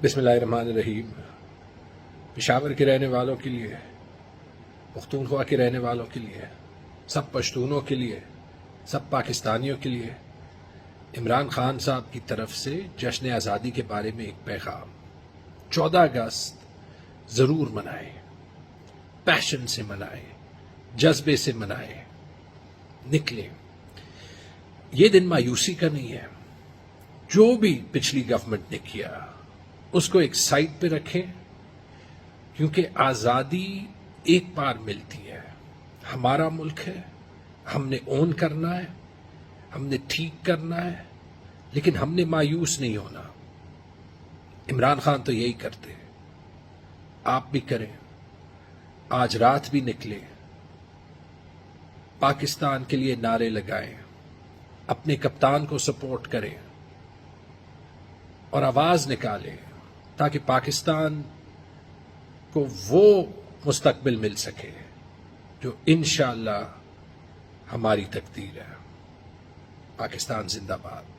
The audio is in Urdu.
بسم اللہ الرحمن الرحیم۔ پشاور کے رہنے والوں کے لیے، پختونخوا کے رہنے والوں کے لیے، سب پشتونوں کے لیے، سب پاکستانیوں کے لیے عمران خان صاحب کی طرف سے جشن آزادی کے بارے میں ایک پیغام۔ 14 اگست ضرور منائیں، پیشن سے منائیں، جذبے سے منائیں، نکلیں۔ یہ دن مایوسی کا نہیں ہے۔ جو بھی پچھلی گورنمنٹ نے کیا اس کو ایک سائڈ پہ رکھیں، کیونکہ آزادی ایک بار ملتی ہے۔ ہمارا ملک ہے، ہم نے اون کرنا ہے، ہم نے ٹھیک کرنا ہے، لیکن ہم نے مایوس نہیں ہونا۔ عمران خان تو یہی کرتے ہیں، آپ بھی کریں۔ آج رات بھی نکلیں، پاکستان کے لیے نعرے لگائیں، اپنے کپتان کو سپورٹ کریں اور آواز نکالیں تاکہ پاکستان کو وہ مستقبل مل سکے جو انشاءاللہ ہماری تقدیر ہے۔ پاکستان زندہ باد۔